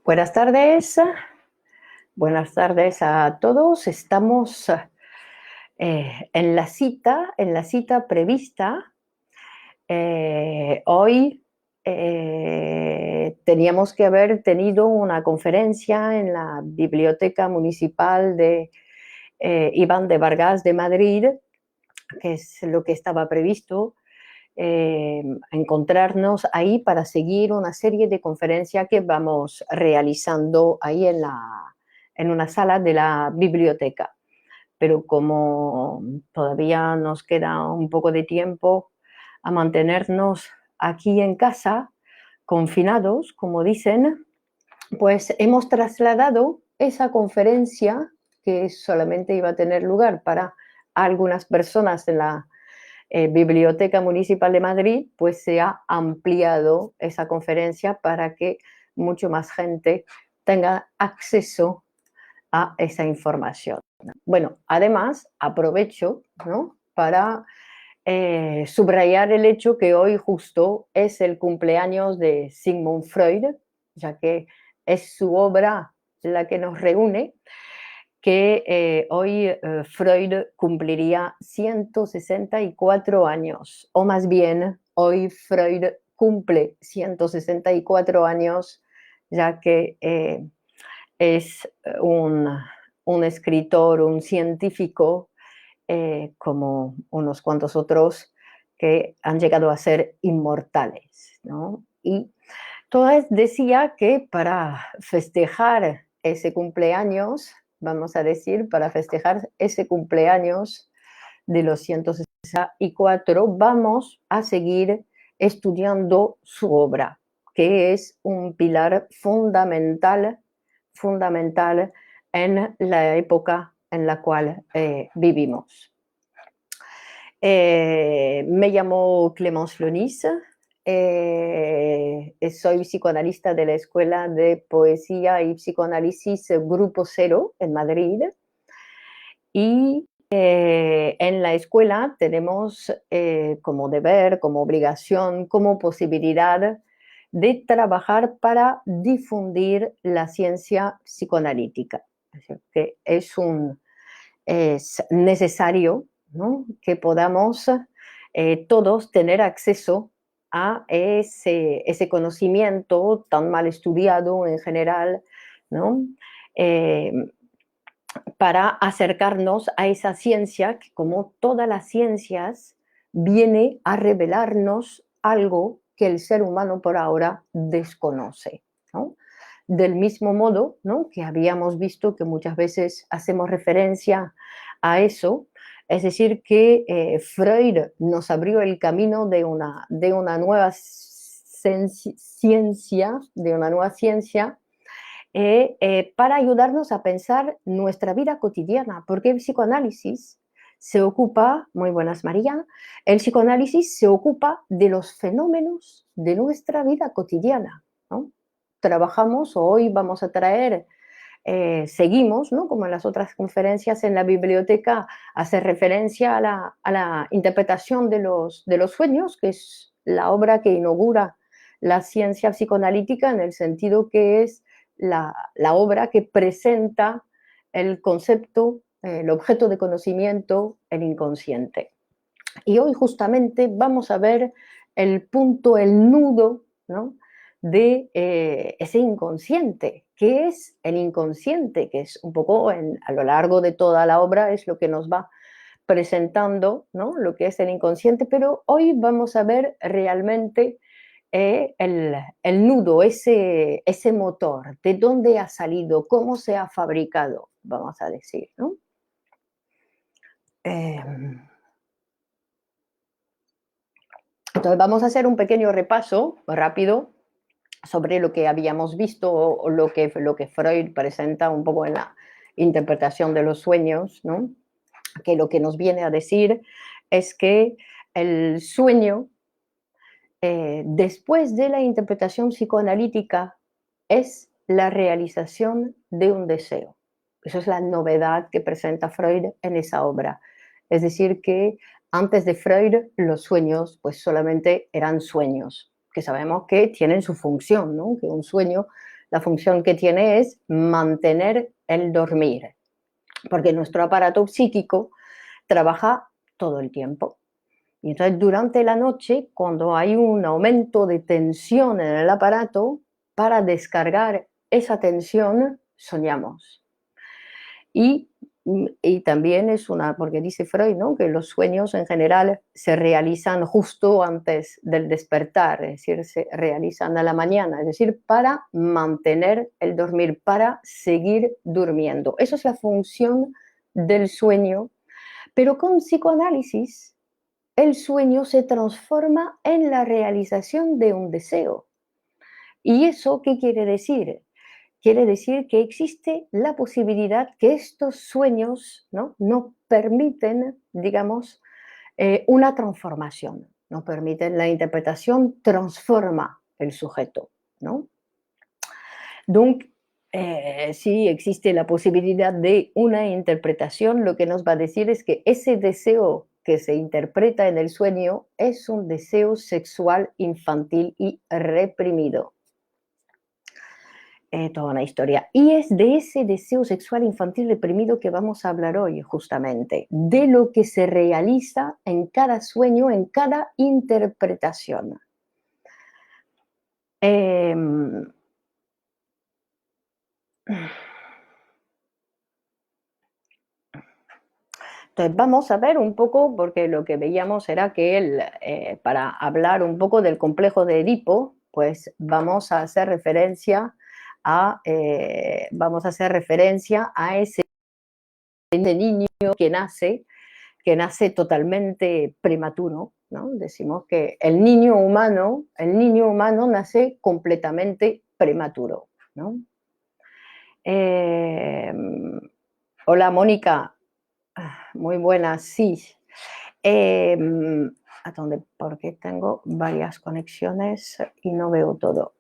Buenas tardes, buenas tardes a todos. Estamos en la cita prevista. Hoy teníamos que haber tenido una conferencia en la Biblioteca Municipal de Iván de Vargas de Madrid, que es lo que estaba previsto. Encontrarnos ahí para seguir una serie de conferencias que vamos realizando ahí en una sala de la biblioteca. Pero como todavía nos queda un poco de tiempo a mantenernos aquí en casa, confinados, como dicen, pues hemos trasladado esa conferencia que solamente iba a tener lugar para algunas personas en la Biblioteca Municipal de Madrid, pues se ha ampliado esa conferencia para que mucho más gente tenga acceso a esa información. Bueno, además aprovecho, ¿no?, para subrayar el hecho que hoy justo es el cumpleaños de Sigmund Freud, ya que es su obra la que nos reúne, que hoy Freud cumpliría 164 años, o más bien, hoy Freud cumple 164 años, ya que es un escritor, un científico, como unos cuantos otros que han llegado a ser inmortales, ¿no? Y Todas decía que para festejar ese cumpleaños, vamos a decir, para festejar ese cumpleaños de los 164, vamos a seguir estudiando su obra, que es un pilar fundamental en la época en la cual vivimos. Me llamo Clémence Lonis, soy psicoanalista de la Escuela de Poesía y Psicoanálisis Grupo Cero en Madrid, y en la escuela tenemos como deber, como obligación, como posibilidad de trabajar para difundir la ciencia psicoanalítica. Es decir, que es necesario, ¿no?, que podamos todos tener acceso a ese conocimiento tan mal estudiado en general, ¿no?, Eh, para acercarnos a esa ciencia que, como todas las ciencias, viene a revelarnos algo que el ser humano por ahora desconoce, ¿no? Del mismo modo, ¿no?, que habíamos visto que muchas veces hacemos referencia a eso, es decir, que Freud nos abrió el camino de una nueva ciencia, para ayudarnos a pensar nuestra vida cotidiana, porque el psicoanálisis se ocupa, muy buenas María, el psicoanálisis se ocupa de los fenómenos de nuestra vida cotidiana, ¿no? Trabajamos, hoy vamos a traer, seguimos, ¿no?, como en las otras conferencias en la biblioteca, hacer referencia a la interpretación de los sueños, que es la obra que inaugura la ciencia psicoanalítica, en el sentido que es la obra que presenta el concepto, el objeto de conocimiento, el inconsciente. Y hoy justamente vamos a ver el punto, el nudo, ¿no?, de ese inconsciente. ¿Qué es el inconsciente? Que es un poco a lo largo de toda la obra es lo que nos va presentando, ¿no?, lo que es el inconsciente, pero hoy vamos a ver realmente el nudo, ese motor, de dónde ha salido, cómo se ha fabricado, vamos a decir, ¿no? Eh, entonces vamos a hacer un pequeño repaso rápido sobre lo que habíamos visto o lo que Freud presenta un poco en la interpretación de los sueños, ¿no? Que lo que nos viene a decir es que el sueño, después de la interpretación psicoanalítica, es la realización de un deseo. Eso es la novedad que presenta Freud en esa obra. Es decir, que antes de Freud los sueños pues solamente eran sueños, que sabemos que tienen su función, ¿no?, que un sueño la función que tiene es mantener el dormir, porque nuestro aparato psíquico trabaja todo el tiempo. Y entonces durante la noche, cuando hay un aumento de tensión en el aparato, para descargar esa tensión, soñamos. Y también es porque dice Freud, ¿no?, que los sueños en general se realizan justo antes del despertar, es decir, se realizan a la mañana, es decir, para mantener el dormir, para seguir durmiendo. Eso es la función del sueño, pero con psicoanálisis el sueño se transforma en la realización de un deseo. ¿Y eso qué quiere decir? Quiere decir que existe la posibilidad que estos sueños, ¿no?, no permiten, digamos, una transformación, no permiten la interpretación, transforma el sujeto, ¿no? Donc, si existe la posibilidad de una interpretación, lo que nos va a decir es que ese deseo que se interpreta en el sueño es un deseo sexual infantil y reprimido. Toda una historia. Y es de ese deseo sexual infantil reprimido que vamos a hablar hoy, justamente, de lo que se realiza en cada sueño, en cada interpretación. Em, Entonces vamos a ver un poco, porque lo que veíamos era que para hablar un poco del complejo de Edipo, pues vamos a hacer referencia a ese niño que nace totalmente prematuro, ¿no? Decimos que el niño humano nace completamente prematuro, ¿no? Eh, Hola, Mónica. Muy buenas, sí. Eh, ¿A dónde? Porque tengo varias conexiones y no veo todo.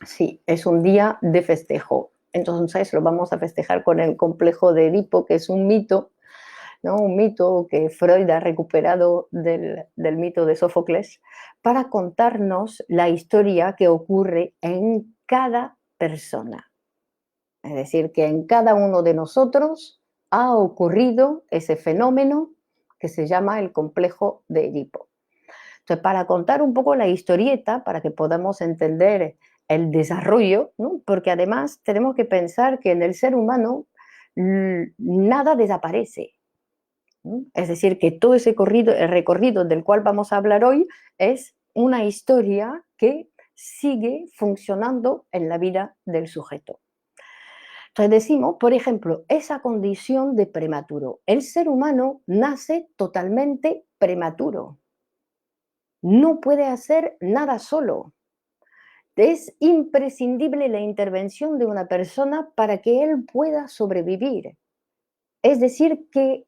Sí, es un día de festejo. Entonces lo vamos a festejar con el complejo de Edipo, que es un mito, ¿no? Un mito que Freud ha recuperado del mito de Sófocles, para contarnos la historia que ocurre en cada persona. Es decir, que en cada uno de nosotros ha ocurrido ese fenómeno que se llama el complejo de Edipo. Entonces, para contar un poco la historieta, para que podamos entender el desarrollo, ¿no?, porque además tenemos que pensar que en el ser humano nada desaparece, ¿no? Es decir, que todo el recorrido del cual vamos a hablar hoy es una historia que sigue funcionando en la vida del sujeto. Entonces decimos, por ejemplo, esa condición de prematuro. El ser humano nace totalmente prematuro. No puede hacer nada solo. Es imprescindible la intervención de una persona para que él pueda sobrevivir. Es decir, que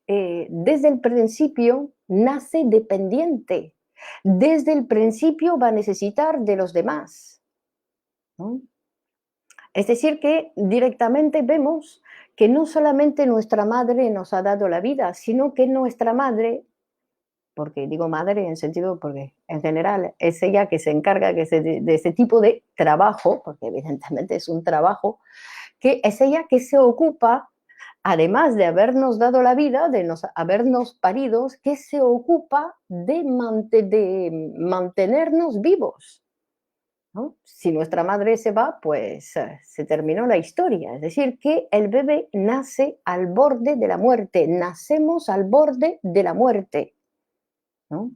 desde el principio nace dependiente. Desde el principio va a necesitar de los demás, ¿no? Es decir, que directamente vemos que no solamente nuestra madre nos ha dado la vida, sino que nuestra madre, porque digo madre en sentido porque en general es ella que se encarga de ese tipo de trabajo, porque evidentemente es un trabajo, que es ella que se ocupa, además de habernos dado la vida, habernos parido, que se ocupa de mantenernos vivos, ¿no? Si nuestra madre se va, pues se terminó la historia. Es decir, que el bebé nace al borde de la muerte, nacemos al borde de la muerte, ¿no?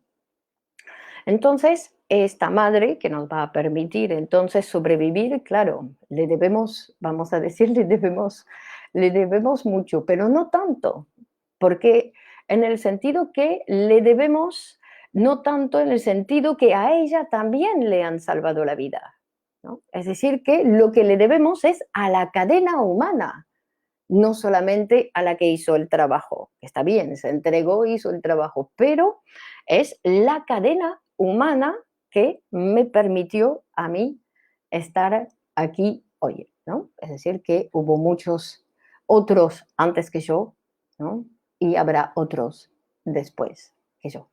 Entonces, esta madre que nos va a permitir entonces sobrevivir, claro, le debemos, vamos a decir, le debemos mucho, pero no tanto, porque en el sentido que le debemos, no tanto en el sentido que a ella también le han salvado la vida, ¿no? Es decir, que lo que le debemos es a la cadena humana, no solamente a la que hizo el trabajo. Está bien, se entregó, hizo el trabajo, pero es la cadena humana que me permitió a mí estar aquí hoy, ¿no? Es decir, que hubo muchos otros antes que yo, ¿no? Y habrá otros después que yo.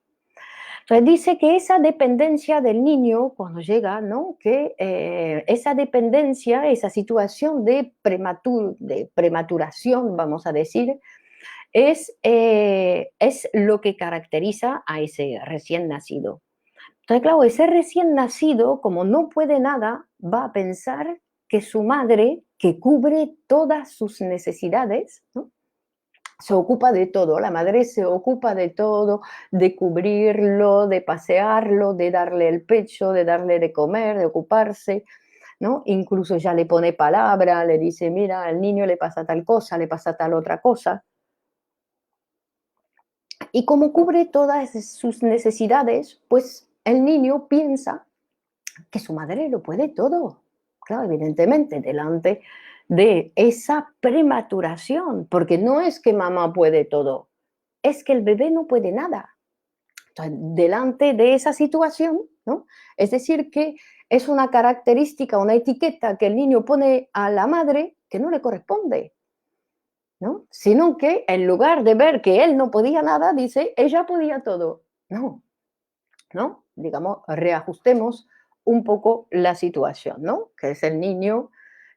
Entonces dice que esa dependencia del niño cuando llega, ¿no? Que esa dependencia, esa situación de prematuración, vamos a decir, es lo que caracteriza a ese recién nacido. Entonces, claro, ese recién nacido, como no puede nada, va a pensar que su madre, que cubre todas sus necesidades, ¿no? Se ocupa de todo, la madre se ocupa de todo, de cubrirlo, de pasearlo, de darle el pecho, de darle de comer, de ocuparse, ¿no? Incluso ya le pone palabra, le dice, mira, al niño le pasa tal cosa, le pasa tal otra cosa. Y como cubre todas sus necesidades, pues el niño piensa que su madre lo puede todo. Claro, evidentemente, delante de esa prematuración, porque no es que mamá puede todo, es que el bebé no puede nada. Entonces, delante de esa situación, ¿no? Es decir, que es una característica, una etiqueta que el niño pone a la madre que no le corresponde, ¿no? Sino que en lugar de ver que él no podía nada, dice, ella podía todo. No, ¿no? Digamos, reajustemos un poco la situación, ¿no? Que es el niño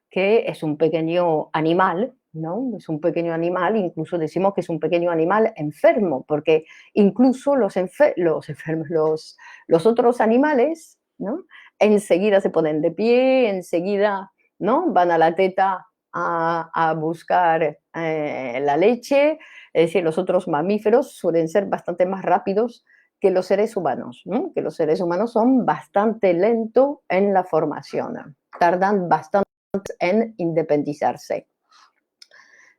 que es un pequeño animal, ¿no? Es un pequeño animal, incluso decimos que es un pequeño animal enfermo, porque incluso los otros animales, ¿no? Enseguida se ponen de pie, enseguida, ¿no? Van a la teta a buscar la leche, es decir, los otros mamíferos suelen ser bastante más rápidos que los seres humanos, ¿no? Que los seres humanos son bastante lentos en la formación, tardan bastante en independizarse.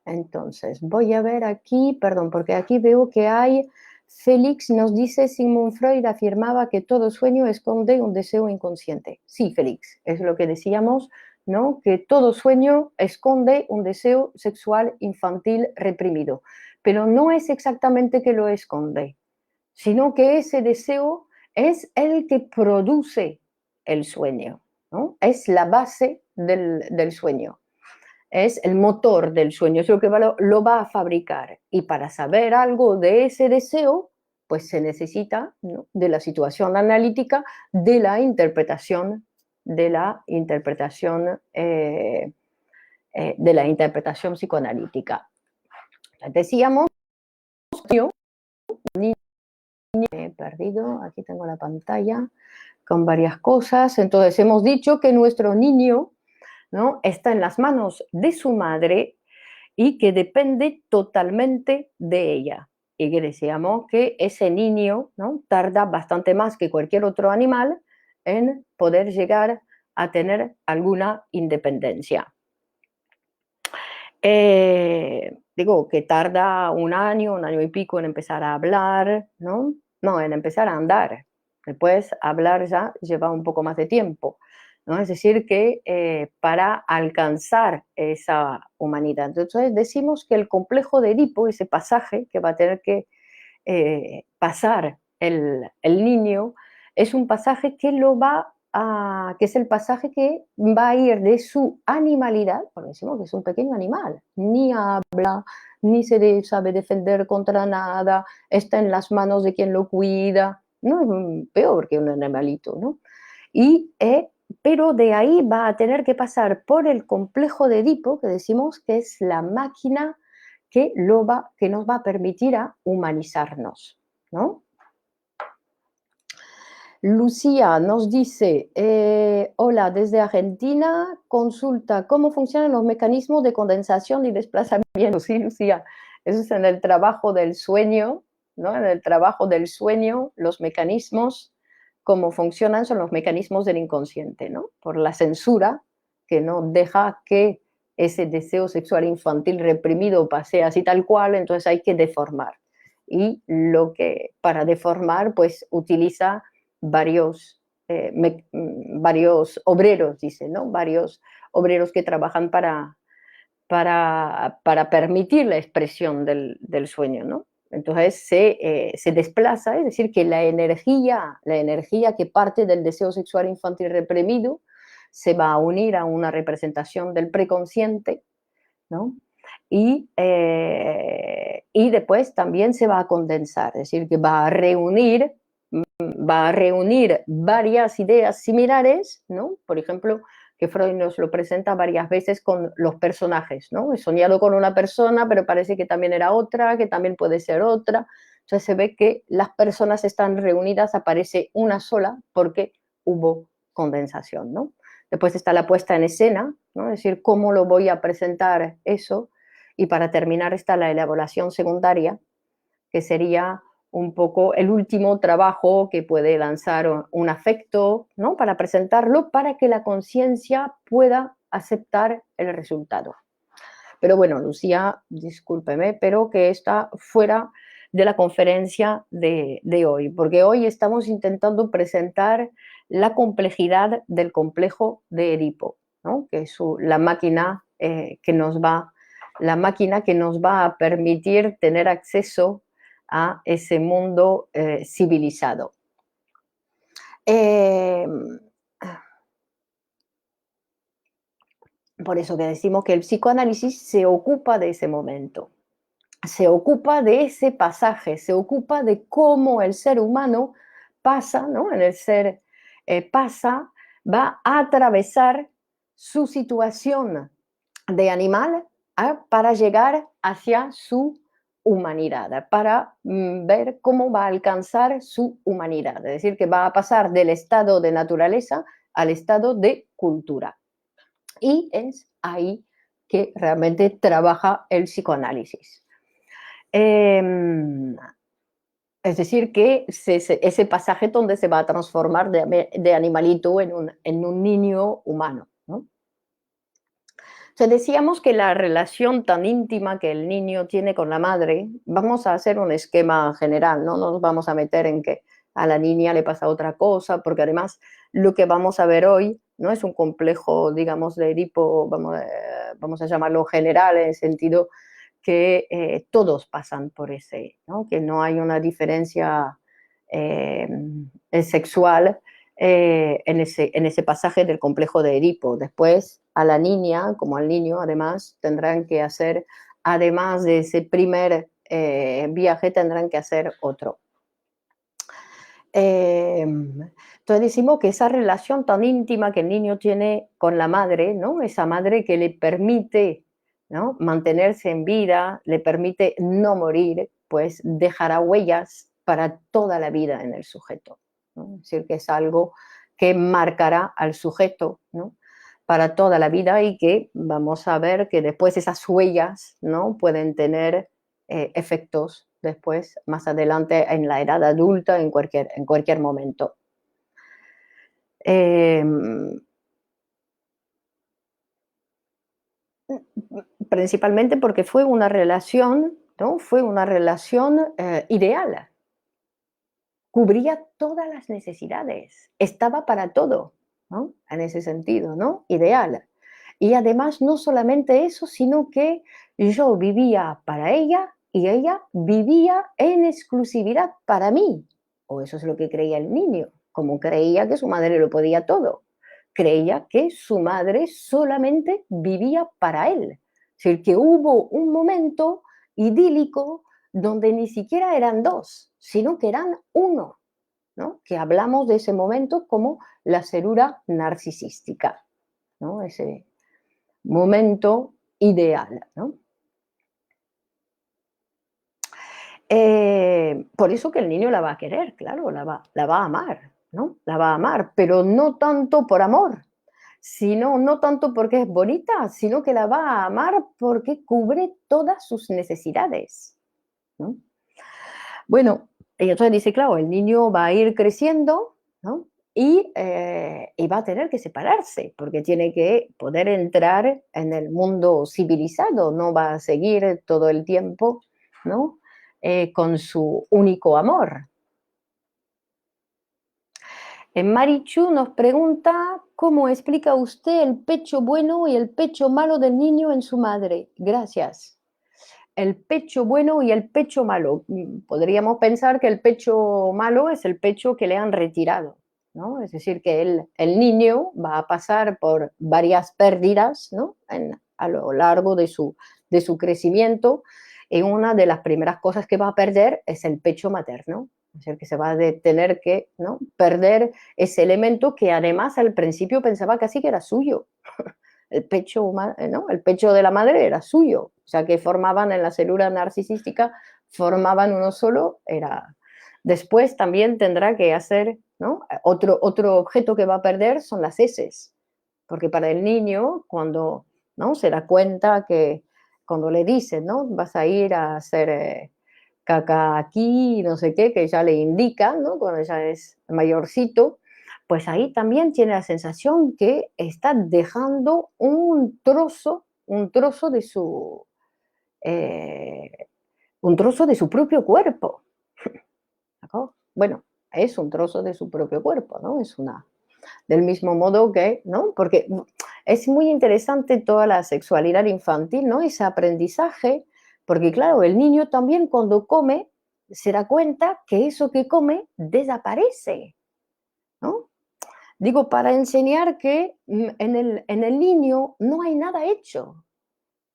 Entonces, voy a ver aquí, perdón, porque aquí veo que hay, Félix nos dice, Sigmund Freud afirmaba que todo sueño esconde un deseo inconsciente. Sí, Félix, es lo que decíamos, ¿no? Que todo sueño esconde un deseo sexual infantil reprimido, pero no es exactamente que lo esconde, sino que ese deseo es el que produce el sueño, ¿no? Es la base del sueño, es el motor del sueño, es lo que lo va a fabricar. Y para saber algo de ese deseo, pues se necesita, ¿no? De la situación analítica, de la interpretación psicoanalítica. Decíamos, he perdido, aquí tengo la pantalla con varias cosas. Entonces hemos dicho que nuestro niño, ¿no? Está en las manos de su madre y que depende totalmente de ella. Y que decíamos que ese niño, ¿no? Tarda bastante más que cualquier otro animal en poder llegar a tener alguna independencia. Digo que tarda un año y pico en empezar a hablar, ¿no? No, en empezar a andar. Después hablar ya lleva un poco más de tiempo, ¿no? Es decir, que para alcanzar esa humanidad. Entonces decimos que el complejo de Edipo, ese pasaje que va a tener que pasar el niño, es un pasaje que que es el pasaje que va a ir de su animalidad, porque decimos que es un pequeño animal, ni habla, ni sabe defender contra nada, está en las manos de quien lo cuida, no es peor que un animalito, ¿no? Y, pero de ahí va a tener que pasar por el complejo de Edipo, que decimos que es la máquina que nos va a permitir a humanizarnos, ¿no? Lucía nos dice, hola, desde Argentina, consulta cómo funcionan los mecanismos de condensación y desplazamiento. Sí, Lucía, eso es en el trabajo del sueño, ¿no? En el trabajo del sueño, los mecanismos, cómo funcionan son los mecanismos del inconsciente, ¿no? Por la censura que no deja que ese deseo sexual infantil reprimido pase así tal cual, entonces hay que deformar. Y para deformar, pues utiliza varios, varios obreros, dice, ¿no? Varios obreros que trabajan para permitir la expresión del sueño, ¿no? Entonces se desplaza, es decir, que la energía que parte del deseo sexual infantil reprimido se va a unir a una representación del preconsciente, ¿no? Y después también se va a condensar, es decir, que va a reunir va a reunir varias ideas similares, ¿no? Por ejemplo, que Freud nos lo presenta varias veces con los personajes, ¿no? He soñado con una persona, pero parece que también era otra, que también puede ser otra. Entonces se ve que las personas están reunidas, aparece una sola porque hubo condensación, ¿no? Después está la puesta en escena, ¿no? Es decir, cómo lo voy a presentar eso. Y para terminar está la elaboración secundaria, que sería un poco el último trabajo que puede lanzar un afecto, ¿no? Para presentarlo, para que la conciencia pueda aceptar el resultado. Pero bueno, Lucía, discúlpeme, pero que está fuera de la conferencia de hoy, porque hoy estamos intentando presentar la complejidad del complejo de Edipo, ¿no? Que es la máquina la máquina que nos va a permitir tener acceso a ese mundo civilizado. Por eso que decimos que el psicoanálisis se ocupa de ese momento, se ocupa de ese pasaje, se ocupa de cómo el ser humano pasa, ¿no? En el ser pasa, va a atravesar su situación de animal para llegar hacia su humanidad, para ver cómo va a alcanzar su humanidad. Es decir, que va a pasar del estado de naturaleza al estado de cultura. Y es ahí que realmente trabaja el psicoanálisis. Es decir, que ese pasaje donde se va a transformar de animalito en un niño humano, ¿no? Entonces decíamos que la relación tan íntima que el niño tiene con la madre, vamos a hacer un esquema general, no nos vamos a meter en que a la niña le pasa otra cosa, porque además lo que vamos a ver hoy no es un complejo, digamos, de Edipo, vamos a llamarlo general, en el sentido que todos pasan por ese, ¿no? Que no hay una diferencia sexual en ese pasaje del complejo de Edipo. Después, a la niña, como al niño, además, tendrán que hacer, además de ese primer viaje, tendrán que hacer otro. Entonces decimos que esa relación tan íntima que el niño tiene con la madre, ¿no? Esa madre que le permite, ¿no? Mantenerse en vida, le permite no morir, pues dejará huellas para toda la vida en el sujeto, ¿no? Es decir, que es algo que marcará al sujeto, ¿no? Para toda la vida, y que vamos a ver que después esas huellas, ¿no? Pueden tener efectos después, más adelante, en la edad adulta, en cualquier momento. Principalmente porque fue una relación, ¿no? Fue una relación ideal. Cubría todas las necesidades, estaba para todo, ¿no? En ese sentido, ¿no? Ideal. Y además no solamente eso, sino que yo vivía para ella y ella vivía en exclusividad para mí. O eso es lo que creía el niño, como creía que su madre lo podía todo. Creía que su madre solamente vivía para él. Es decir, que hubo un momento idílico donde ni siquiera eran dos, sino que eran uno, ¿no? Que hablamos de ese momento como la célula narcisística, ¿no? Ese momento ideal, ¿no? Por eso que el niño la va a querer, claro, la va a amar, ¿no? La va a amar, pero no tanto por amor, sino no tanto porque es bonita, sino que la va a amar porque cubre todas sus necesidades, ¿no? Bueno, y entonces dice, claro, el niño va a ir creciendo, ¿no? Y va a tener que separarse, porque tiene que poder entrar en el mundo civilizado, no va a seguir todo el tiempo, ¿no? Con su único amor. Marichu nos pregunta, ¿cómo explica usted el pecho bueno y el pecho malo del niño en su madre? Gracias. El pecho bueno y el pecho malo. Podríamos pensar que el pecho malo es el pecho que le han retirado, ¿no? Es decir, que el niño va a pasar por varias pérdidas, ¿no? A lo largo de su crecimiento, y una de las primeras cosas que va a perder es el pecho materno. Es decir, que se va a tener que, ¿no?, perder ese elemento que además al principio pensaba casi que era suyo. El pecho, ¿no?, el pecho de la madre era suyo, o sea, que formaban en la célula narcisística, formaban uno solo, era... Después también tendrá que hacer, ¿no?, otro objeto que va a perder son las heces, porque para el niño, cuando, ¿no?, se da cuenta que, cuando le dicen, ¿no?, vas a ir a hacer caca aquí, no sé qué, que ya le indican, ¿no?, cuando ya es mayorcito, pues ahí también tiene la sensación que está dejando eh, un trozo de su propio cuerpo. ¿No? Bueno, es un trozo de su propio cuerpo, ¿no? Es una, del mismo modo que, ¿no? Porque es muy interesante toda la sexualidad infantil, ¿no? Ese aprendizaje, porque claro, el niño también cuando come se da cuenta que eso que come desaparece, ¿no? Digo, para enseñar que en el niño no hay nada hecho,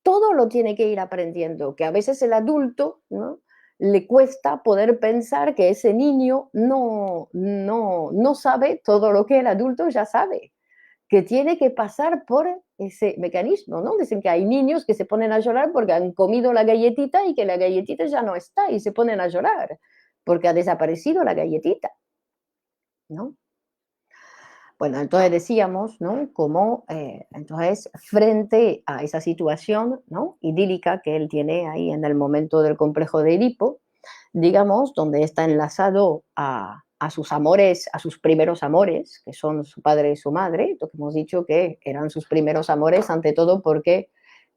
todo lo tiene que ir aprendiendo, que a veces el adulto, ¿no?, le cuesta poder pensar que ese niño no sabe todo lo que el adulto ya sabe, que tiene que pasar por ese mecanismo, ¿no? Dicen que hay niños que se ponen a llorar porque han comido la galletita y que la galletita ya no está y se ponen a llorar porque ha desaparecido la galletita, ¿no? Bueno, entonces decíamos, ¿no?, cómo, entonces, frente a esa situación, ¿no?, idílica que él tiene ahí en el momento del complejo de Edipo, digamos, donde está enlazado a sus amores, a sus primeros amores, que son su padre y su madre, lo que hemos dicho que eran sus primeros amores, ante todo porque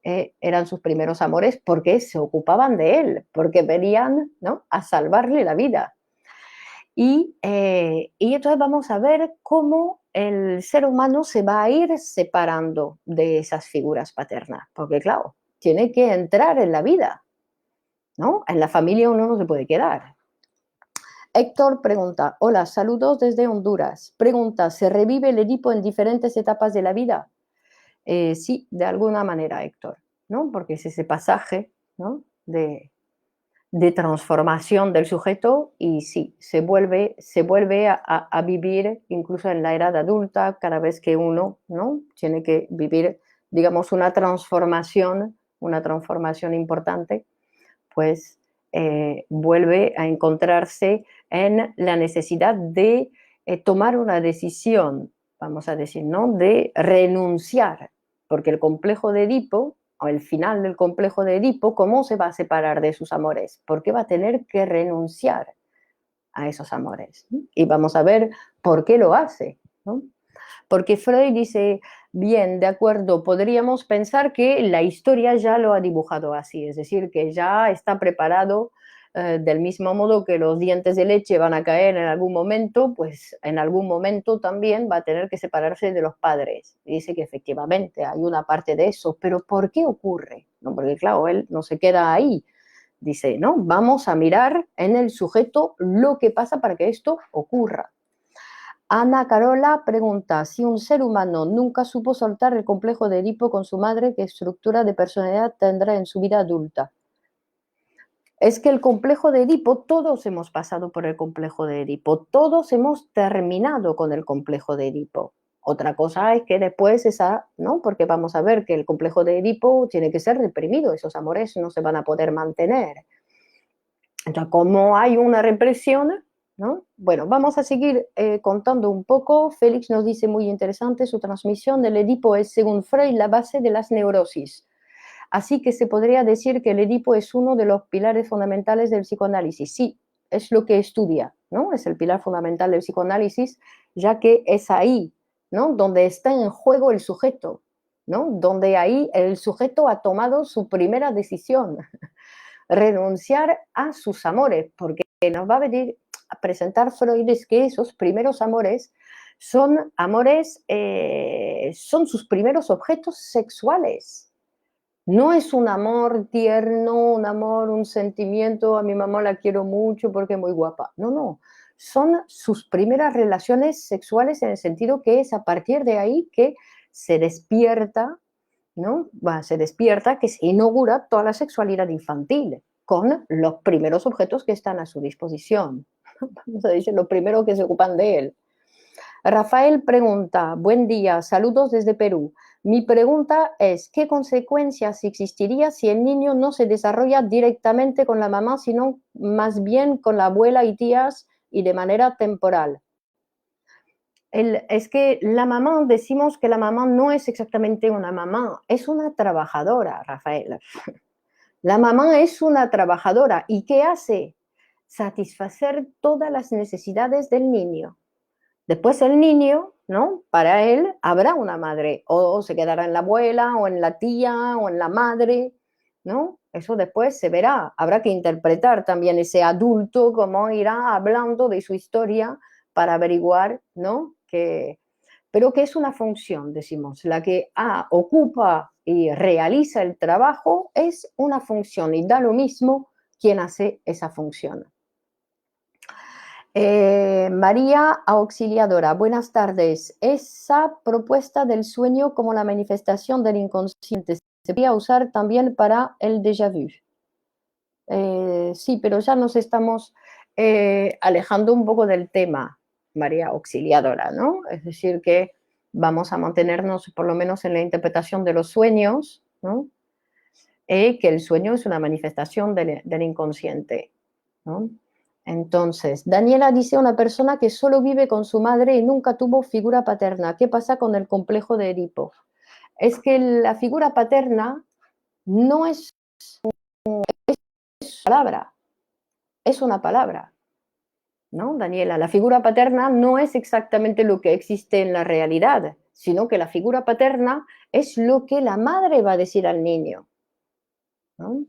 eran sus primeros amores porque se ocupaban de él, porque venían, ¿no?, a salvarle la vida. Y entonces vamos a ver cómo el ser humano se va a ir separando de esas figuras paternas, porque claro, tiene que entrar en la vida, ¿no? En la familia uno no se puede quedar. Héctor pregunta, hola, saludos desde Honduras. Pregunta, ¿se revive el Edipo en diferentes etapas de la vida? Sí, de alguna manera, Héctor, ¿no? Porque es ese pasaje, ¿no?, de transformación del sujeto y sí, se vuelve a vivir incluso en la edad adulta cada vez que uno, ¿no?, tiene que vivir, digamos, una transformación importante, pues vuelve a encontrarse en la necesidad de tomar una decisión, vamos a decir, ¿no?, de renunciar, porque el complejo de Edipo, o el final del complejo de Edipo, ¿cómo se va a separar de sus amores? Porque va a tener que renunciar a esos amores. Y vamos a ver por qué lo hace, ¿no? Porque Freud dice, bien, de acuerdo, podríamos pensar que la historia ya lo ha dibujado así, es decir, que ya está preparado del mismo modo que los dientes de leche van a caer en algún momento, pues en algún momento también va a tener que separarse de los padres. Y dice que efectivamente hay una parte de eso, pero ¿por qué ocurre? ¿No? Porque claro, él no se queda ahí. Dice, no, vamos a mirar en el sujeto lo que pasa para que esto ocurra. Ana Carola pregunta, si un ser humano nunca supo soltar el complejo de Edipo con su madre, ¿qué estructura de personalidad tendrá en su vida adulta? Es que el complejo de Edipo, todos hemos pasado por el complejo de Edipo, todos hemos terminado con el complejo de Edipo. Otra cosa es que después ¿no? Porque vamos a ver que el complejo de Edipo tiene que ser reprimido, esos amores no se van a poder mantener. Entonces, como hay una represión, ¿no? Bueno, vamos a seguir contando un poco. Félix nos dice muy interesante, su transmisión del Edipo es, según Freud, la base de las neurosis. Así que se podría decir que el Edipo es uno de los pilares fundamentales del psicoanálisis. Sí, es lo que estudia, ¿no? Es el pilar fundamental del psicoanálisis, ya que es ahí, ¿no?, donde está en juego el sujeto, ¿no? Donde ahí el sujeto ha tomado su primera decisión, renunciar a sus amores, porque nos va a venir a presentar Freud es que esos primeros amores son amores, son sus primeros objetos sexuales. No es un amor tierno, un amor, un sentimiento, a mi mamá la quiero mucho porque es muy guapa. No, no. Son sus primeras relaciones sexuales en el sentido que es a partir de ahí que se despierta, ¿no? Se despierta, que se inaugura toda la sexualidad infantil con los primeros objetos que están a su disposición. vamos a decir, los primeros que se ocupan de él. Rafael pregunta, buen día, saludos desde Perú. Mi pregunta es, ¿qué consecuencias existiría si el niño no se desarrolla directamente con la mamá, sino más bien con la abuela y tías y de manera temporal? Es que la mamá, decimos que la mamá no es exactamente una mamá, es una trabajadora, Rafael. La mamá es una trabajadora. ¿Y qué hace? Satisfacer todas las necesidades del niño. Después el niño, ¿no? Para él habrá una madre, o se quedará en la abuela, o en la tía, o en la madre, ¿no? Eso después se verá. Habrá que interpretar también ese adulto, cómo irá hablando de su historia para averiguar, ¿no? Pero que es una función, decimos, la que ocupa y realiza el trabajo es una función y da lo mismo quien hace esa función. María Auxiliadora, buenas tardes. Esa propuesta del sueño como la manifestación del inconsciente se podría usar también para el déjà vu. Sí, pero ya nos estamos alejando un poco del tema, María Auxiliadora, ¿no? Es decir, que vamos a mantenernos por lo menos en la interpretación de los sueños, ¿no? Que el sueño es una manifestación del inconsciente, ¿no? Entonces, Daniela dice una persona que solo vive con su madre y nunca tuvo figura paterna. ¿Qué pasa con el complejo de Edipo? Es que la figura paterna no es palabra, es una palabra, ¿no, Daniela? La figura paterna no es exactamente lo que existe en la realidad, sino que la figura paterna es lo que la madre va a decir al niño, ¿no?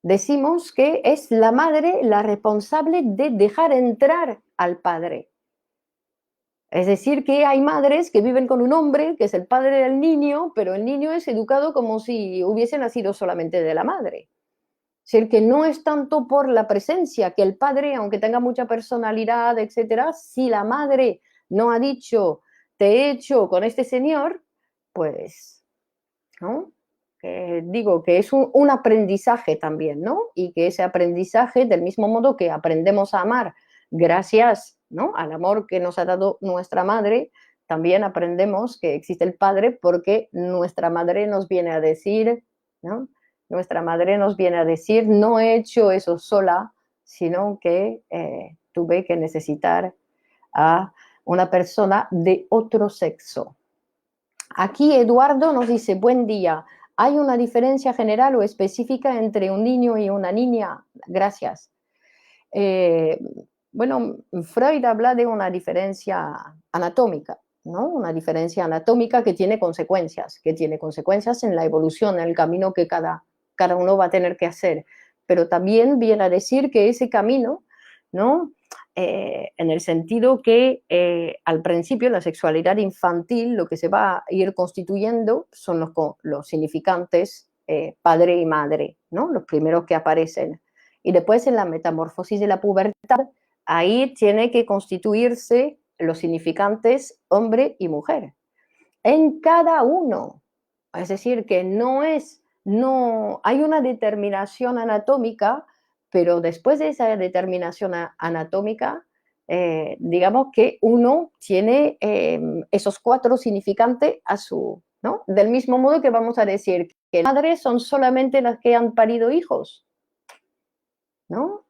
Decimos que es la madre la responsable de dejar entrar al padre. Es decir, que hay madres que viven con un hombre, que es el padre del niño, pero el niño es educado como si hubiese nacido solamente de la madre. Es decir, que no es tanto por la presencia, que el padre, aunque tenga mucha personalidad, etcétera, si la madre no ha dicho, te he hecho con este señor, pues, ¿no? Digo que es un aprendizaje también, ¿no? Y que ese aprendizaje, del mismo modo que aprendemos a amar gracias, ¿no?, al amor que nos ha dado nuestra madre, también aprendemos que existe el padre porque nuestra madre nos viene a decir, ¿no? Nuestra madre nos viene a decir, no he hecho eso sola, sino que tuve que necesitar a una persona de otro sexo. Aquí Eduardo nos dice, buen día, ¿hay una diferencia general o específica entre un niño y una niña? Gracias. Eh, bueno, Freud habla de una diferencia anatómica, ¿no? Una diferencia anatómica que tiene consecuencias en la evolución, en el camino que cada uno va a tener que hacer. Pero también viene a decir que ese camino, ¿no? En el sentido que al principio la sexualidad infantil lo que se va a ir constituyendo son los significantes padre y madre, ¿no? Los primeros que aparecen. Y después en la metamorfosis de la pubertad, ahí tiene que constituirse los significantes hombre y mujer. En cada uno. Es decir, que no hay una determinación anatómica, pero después de esa determinación anatómica, digamos que uno tiene esos 4 significantes a su, ¿no? Del mismo modo que vamos a decir que las madres son solamente las que han parido hijos, ¿no?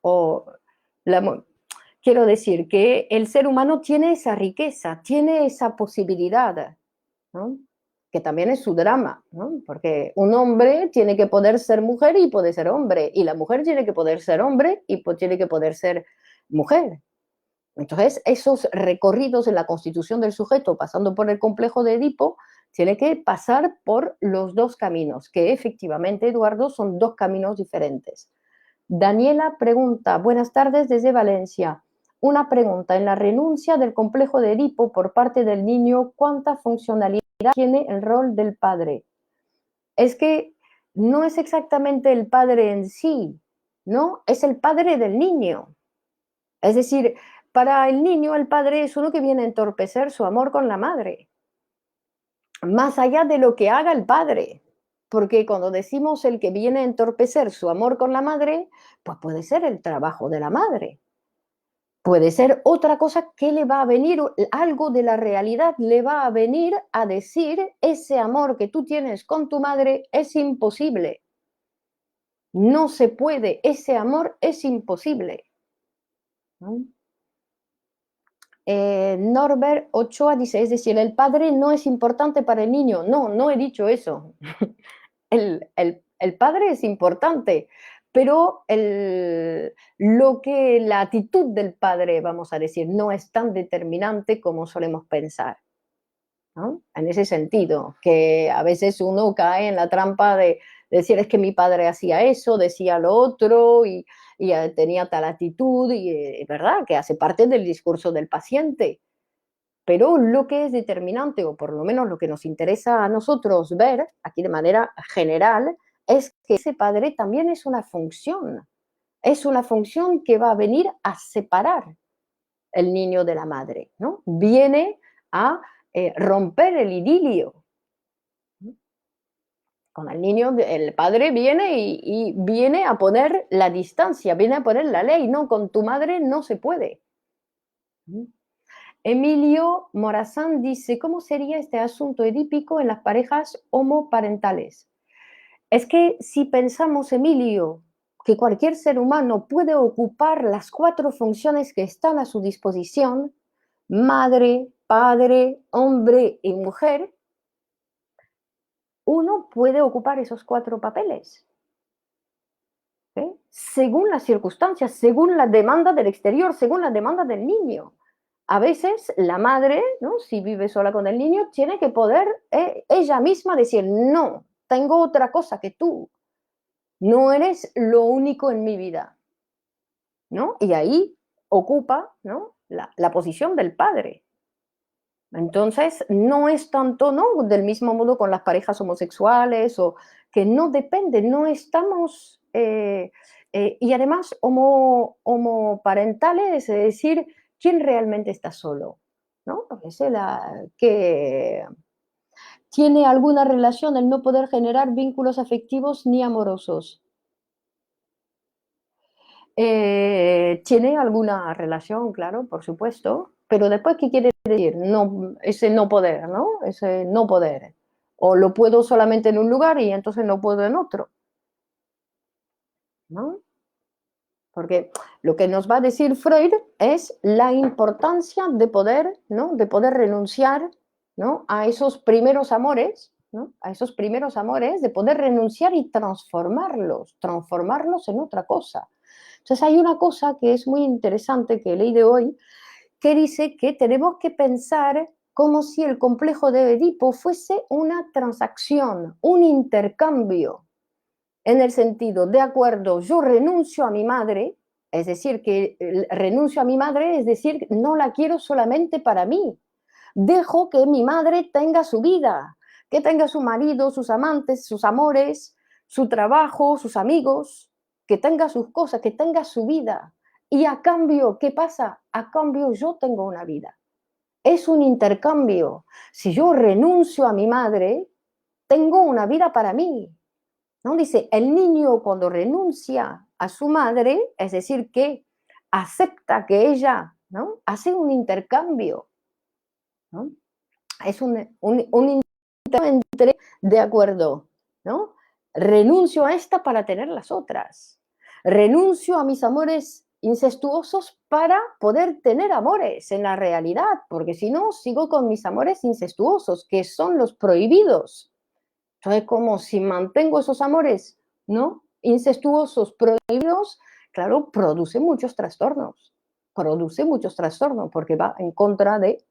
Quiero decir que el ser humano tiene esa riqueza, tiene esa posibilidad, ¿no? Que también es su drama, ¿no? Porque un hombre tiene que poder ser mujer y puede ser hombre, y la mujer tiene que poder ser hombre y tiene que poder ser mujer. Entonces, esos recorridos en la constitución del sujeto, pasando por el complejo de Edipo, tiene que pasar por los 2 caminos, que efectivamente, Eduardo, son 2 caminos diferentes. Daniela pregunta, buenas tardes desde Valencia. Una pregunta, en la renuncia del complejo de Edipo por parte del niño, ¿cuánta funcionalidad tiene el rol del padre? Es que no es exactamente el padre en sí, ¿no? Es el padre del niño. Es decir, para el niño el padre es uno que viene a entorpecer su amor con la madre, más allá de lo que haga el padre. Porque cuando decimos el que viene a entorpecer su amor con la madre, pues puede ser el trabajo de la madre. Puede ser otra cosa que le va a venir, algo de la realidad le va a venir a decir, ese amor que tú tienes con tu madre es imposible. No se puede, ese amor es imposible, ¿no? Norbert Ochoa dice, es decir, el padre no es importante para el niño. No, no he dicho eso. El padre es importante, pero la actitud del padre, vamos a decir, no es tan determinante como solemos pensar, ¿no? En ese sentido, que a veces uno cae en la trampa de decir es que mi padre hacía eso, decía lo otro y tenía tal actitud, y es verdad que hace parte del discurso del paciente. Pero lo que es determinante, o por lo menos lo que nos interesa a nosotros ver, aquí de manera general, es que ese padre también es una función que va a venir a separar el niño de la madre, ¿no? Viene a romper el idilio. Con el niño, el padre viene y viene a poner la distancia, viene a poner la ley, no, con tu madre no se puede. Emilio Morazán dice, ¿cómo sería este asunto edípico en las parejas homoparentales? Es que si pensamos, Emilio, que cualquier ser humano puede ocupar las 4 funciones que están a su disposición, madre, padre, hombre y mujer, uno puede ocupar esos 4 papeles, ¿eh? Según las circunstancias, según la demanda del exterior, según la demanda del niño. A veces la madre, ¿no? Si vive sola con el niño, tiene que poder ella misma decir, no, tengo otra cosa que tú, no eres lo único en mi vida, ¿no? Y ahí ocupa, ¿no? la posición del padre. Entonces, no es tanto, ¿no? Del mismo modo con las parejas homosexuales, o que no depende, no estamos, y además homoparentales, es decir, ¿quién realmente está solo? ¿No? Es que tiene alguna relación el no poder generar vínculos afectivos ni amorosos. Tiene alguna relación, claro, por supuesto, pero después, ¿qué quiere decir? No, ese no poder, ¿no? Ese no poder. O lo puedo solamente en un lugar y entonces no puedo en otro, ¿no? Porque lo que nos va a decir Freud es la importancia de poder, ¿no? De poder renunciar, ¿no? A esos primeros amores, ¿no? A esos primeros amores, de poder renunciar y transformarlos en otra cosa. Entonces hay una cosa que es muy interesante que leí de hoy, que dice que tenemos que pensar como si el complejo de Edipo fuese una transacción, un intercambio, en el sentido, de acuerdo, yo renuncio a mi madre, es decir, que renuncio a mi madre, es decir, no la quiero solamente para mí, dejo que mi madre tenga su vida, que tenga su marido, sus amantes, sus amores, su trabajo, sus amigos, que tenga sus cosas, que tenga su vida. Y a cambio, ¿qué pasa? A cambio yo tengo una vida. Es un intercambio. Si yo renuncio a mi madre, tengo una vida para mí, ¿no? Dice, el niño cuando renuncia a su madre, es decir, que acepta que ella, ¿no? Hace un intercambio, ¿no? Es un entre, de acuerdo, ¿no? Renuncio a esta para tener las otras. Renuncio a mis amores incestuosos para poder tener amores en la realidad, porque si no, sigo con mis amores incestuosos, que son los prohibidos. Entonces, como si mantengo esos amores, ¿no? Incestuosos, prohibidos, claro, produce muchos trastornos, porque va en contra de,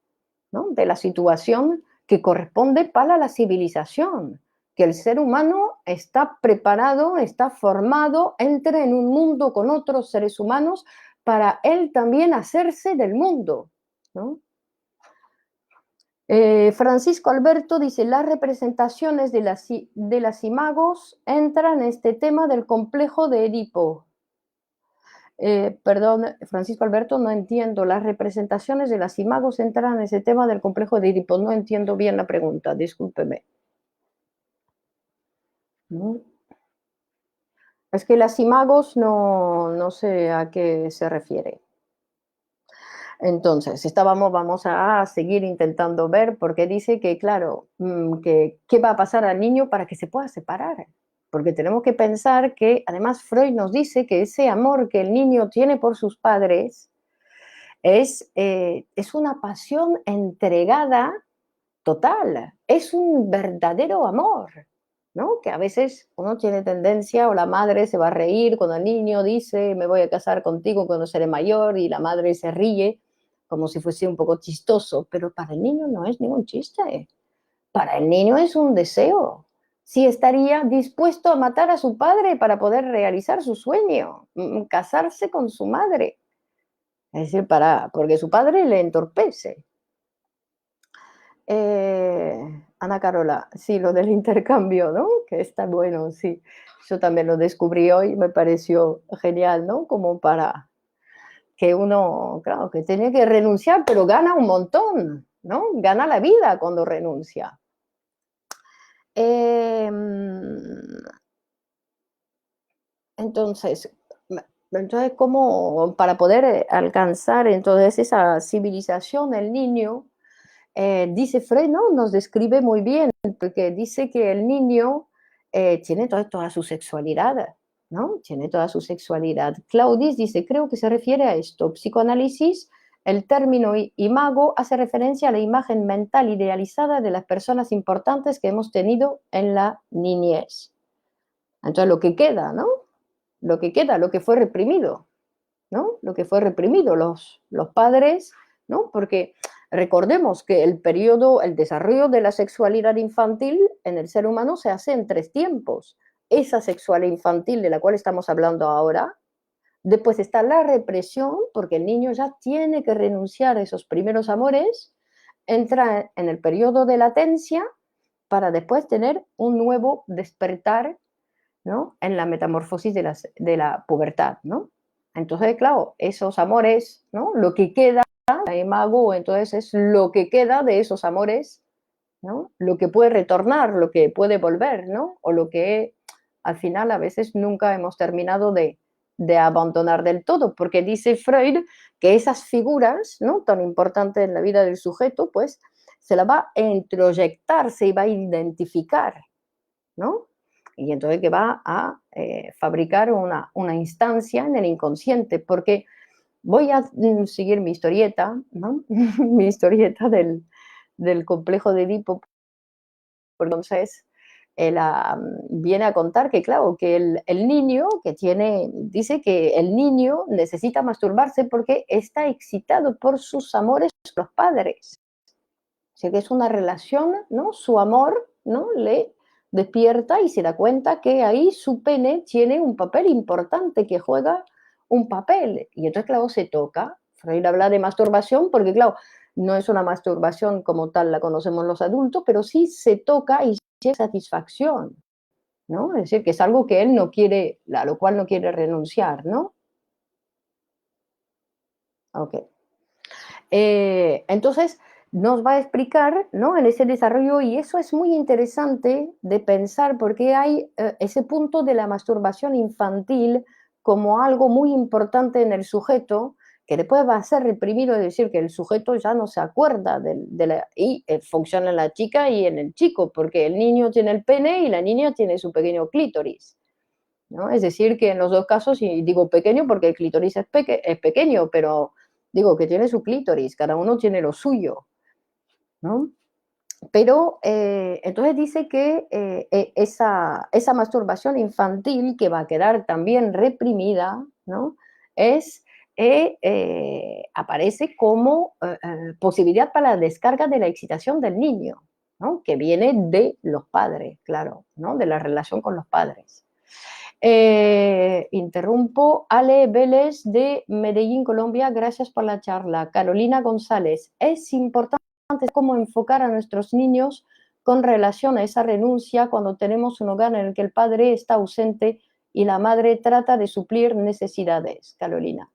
¿no? De la situación que corresponde para la civilización, que el ser humano está preparado, está formado, entra en un mundo con otros seres humanos para él también hacerse del mundo, ¿no? Francisco Alberto dice, las representaciones de las imagos entran en este tema del complejo de Edipo. Perdón, Francisco Alberto, no entiendo. Las representaciones de las imagos entran en ese tema del complejo de Edipo. No entiendo bien la pregunta, discúlpeme. ¿No? Es que las imagos no sé a qué se refiere. Entonces, vamos a seguir intentando ver, porque dice que, claro, que qué va a pasar al niño para que se pueda separar. Porque tenemos que pensar que, además, Freud nos dice que ese amor que el niño tiene por sus padres es una pasión entregada total, es un verdadero amor, ¿no? Que a veces uno tiene tendencia, o la madre se va a reír cuando el niño dice, me voy a casar contigo cuando seré mayor, y la madre se ríe como si fuese un poco chistoso, pero para el niño no es ningún chiste, para el niño es un deseo. Si estaría dispuesto a matar a su padre para poder realizar su sueño, casarse con su madre, es decir, porque su padre le entorpece. Ana Carola, sí, lo del intercambio, ¿no? Que está bueno, sí. Yo también lo descubrí hoy, me pareció genial, ¿no? Como para que uno, claro, que tiene que renunciar, pero gana un montón, ¿no? Gana la vida cuando renuncia. Eh, entonces, entonces, ¿cómo para poder alcanzar entonces esa civilización, el niño dice Freud, ¿no? Nos describe muy bien, porque dice que el niño tiene toda su sexualidad, ¿no? Tiene toda su sexualidad. Claudis dice, creo que se refiere a esto. Psicoanálisis, el término imago hace referencia a la imagen mental idealizada de las personas importantes que hemos tenido en la niñez. Entonces, lo que queda, ¿no? Lo que queda, lo que fue reprimido, ¿no? Lo que fue reprimido, los padres, ¿no? Porque recordemos que el desarrollo de la sexualidad infantil en el ser humano se hace en 3 tiempos. Esa sexualidad infantil de la cual estamos hablando ahora, después está la represión, porque el niño ya tiene que renunciar a esos primeros amores, entra en el periodo de latencia para después tener un nuevo despertar, ¿no? En la metamorfosis de la pubertad, ¿no? Entonces, claro, esos amores, ¿no? Lo que queda, la imago, entonces es lo que queda de esos amores, ¿no? Lo que puede retornar, lo que puede volver, ¿no? O lo que al final a veces nunca hemos terminado de abandonar del todo, porque dice Freud que esas figuras, ¿no? Tan importantes en la vida del sujeto, pues se la va a introyectar, se va a identificar, ¿no? Y entonces que va a fabricar una instancia en el inconsciente, porque voy a seguir mi historieta, ¿no? Mi historieta del complejo de Edipo, porque entonces él viene a contar que, claro, que el niño que tiene, dice que el niño necesita masturbarse porque está excitado por sus amores con los padres. O sea que es una relación, ¿no? Su amor, ¿no? Le despierta y se da cuenta que ahí su pene tiene un papel importante, que juega un papel. Y entonces, claro, se toca. Freud habla de masturbación porque, claro, no es una masturbación como tal la conocemos los adultos, pero sí se toca y tiene satisfacción, ¿no? Es decir, que es algo que él no quiere, a lo cual no quiere renunciar, ¿no? Ok. Entonces, nos va a explicar, ¿no? En ese desarrollo, y eso es muy interesante de pensar porque hay ese punto de la masturbación infantil como algo muy importante en el sujeto, que después va a ser reprimido, es decir, que el sujeto ya no se acuerda y funciona en la chica y en el chico, porque el niño tiene el pene y la niña tiene su pequeño clítoris, ¿no? Es decir, que en los dos casos, y digo pequeño porque el clítoris es pequeño, pero digo que tiene su clítoris, cada uno tiene lo suyo, ¿no? Pero entonces dice que esa masturbación infantil que va a quedar también reprimida, ¿no? Es, aparece como posibilidad para la descarga de la excitación del niño, ¿no? Que viene de los padres, claro, ¿no? De la relación con los padres. Interrumpo. Ale Vélez de Medellín, Colombia, gracias por la charla. Carolina González, es importante cómo enfocar a nuestros niños con relación a esa renuncia cuando tenemos un hogar en el que el padre está ausente y la madre trata de suplir necesidades. Carolina.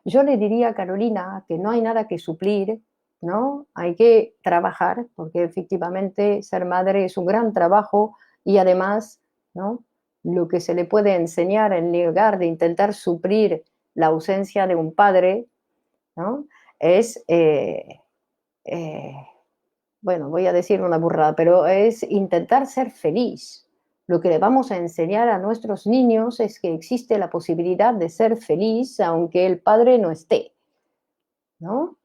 Yo le diría a Carolina que no hay nada que suplir, ¿no? Hay que trabajar, porque efectivamente ser madre es un gran trabajo y además, ¿no? Lo que se le puede enseñar en lugar de intentar suplir la ausencia de un padre, ¿no? es, bueno, voy a decir una burrada, pero es intentar ser feliz. Lo que le vamos a enseñar a nuestros niños es que existe la posibilidad de ser feliz aunque el padre no esté, ¿no?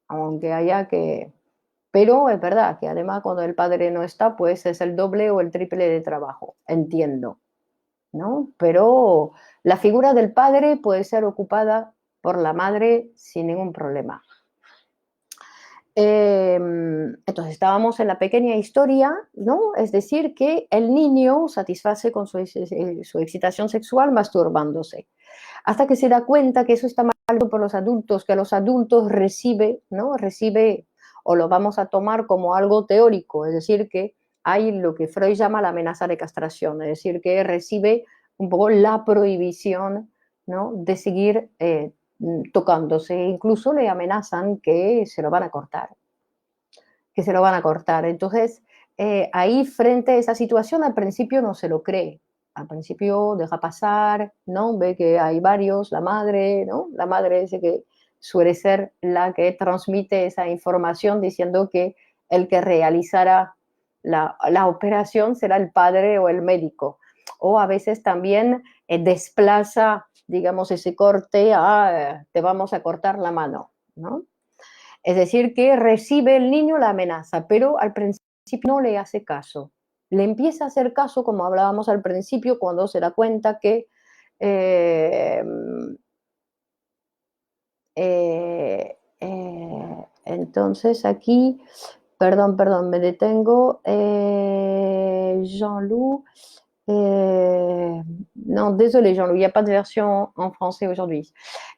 Aunque haya que... Pero es verdad que además cuando el padre no está, pues es el doble o el triple de trabajo, entiendo, ¿no? Pero la figura del padre puede ser ocupada por la madre sin ningún problema. Entonces estábamos en la pequeña historia, ¿no? Es decir, que el niño satisface con su excitación sexual masturbándose, hasta que se da cuenta que eso está mal por los adultos, que los adultos recibe, ¿no? Recibe, o lo vamos a tomar como algo teórico, es decir, que hay lo que Freud llama la amenaza de castración, es decir, que recibe un poco la prohibición, ¿no? De seguir tocándose, incluso le amenazan que se lo van a cortar, que se lo van a cortar. Entonces, ahí frente a esa situación al principio no se lo cree, al principio deja pasar, ¿no? Ve que hay varios, la madre, ¿no? La madre dice que suele ser la que transmite esa información diciendo que el que realizará la operación será el padre o el médico. O a veces también desplaza, digamos, ese corte a te vamos a cortar la mano, ¿no? Es decir, que recibe el niño la amenaza, pero al principio no le hace caso. Le empieza a hacer caso, como hablábamos al principio, cuando se da cuenta que eh, entonces aquí, perdón, me detengo. Jean-Loup, non, désolé Jean-Loup, il n'y a pas de version en français aujourd'hui.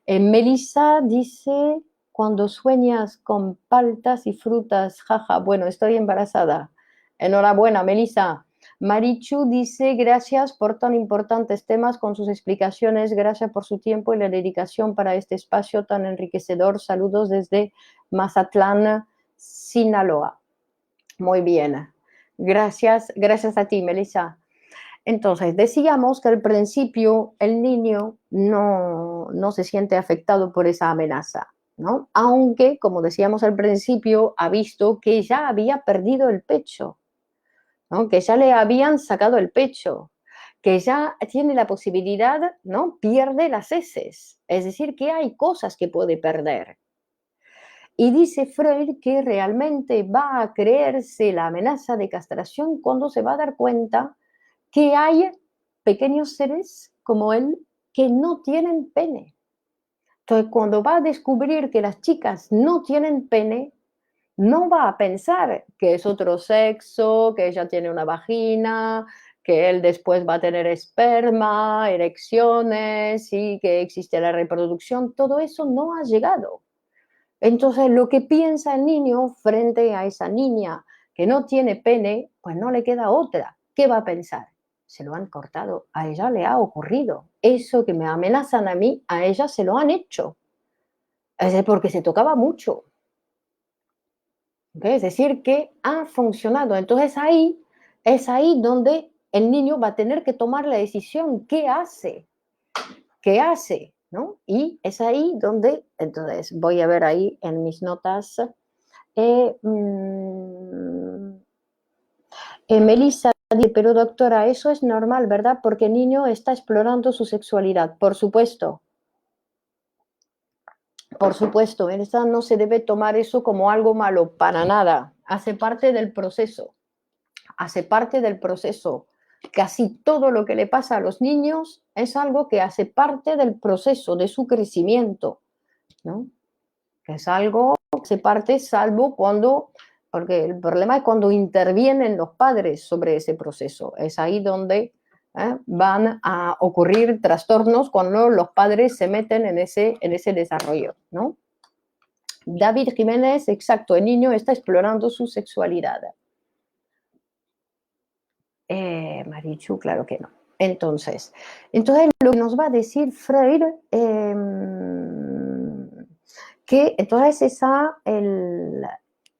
Melissa dice, cuando sueñas con paltas y frutas, jaja, bueno, estoy embarazada. Enhorabuena, Melissa. Marichu dice, gracias por tan importantes temas con sus explicaciones, gracias por su tiempo y la dedicación para este espacio tan enriquecedor. Saludos desde Mazatlán, Sinaloa. Muy bien. Gracias a ti, Melissa. Entonces, decíamos que al principio el niño no se siente afectado por esa amenaza, ¿no? Aunque, como decíamos al principio, ha visto que ya había perdido el pecho, ¿no? Que ya le habían sacado el pecho, que ya tiene la posibilidad, ¿no? Pierde las heces, es decir, que hay cosas que puede perder. Y dice Freud que realmente va a creerse la amenaza de castración cuando se va a dar cuenta que hay pequeños seres como él que no tienen pene. Entonces, cuando va a descubrir que las chicas no tienen pene, no va a pensar que es otro sexo, que ella tiene una vagina, que él después va a tener esperma, erecciones y que existe la reproducción. Todo eso no ha llegado. Entonces, lo que piensa el niño frente a esa niña que no tiene pene, pues no le queda otra. ¿Qué va a pensar? Se lo han cortado, a ella le ha ocurrido. Eso que me amenazan a mí, a ella se lo han hecho. Es porque se tocaba mucho. ¿Okay? Es decir, que ha funcionado. Entonces es ahí donde el niño va a tener que tomar la decisión. ¿Qué hace? ¿Qué hace? ¿No? Y es ahí donde, entonces voy a ver ahí en mis notas. Melissa dice, pero doctora, eso es normal, ¿verdad? Porque el niño está explorando su sexualidad. Por supuesto, Melissa, no se debe tomar eso como algo malo, para nada. Hace parte del proceso, hace parte del proceso. Casi todo lo que le pasa a los niños es algo que hace parte del proceso, de su crecimiento, ¿no? Que es algo que se parte salvo cuando, porque el problema es cuando intervienen los padres sobre ese proceso. Es ahí donde van a ocurrir trastornos cuando los padres se meten en ese desarrollo, ¿no? David Jiménez, exacto, el niño está explorando su sexualidad. Marichu, claro que no. Entonces, lo que nos va a decir Freud, que entonces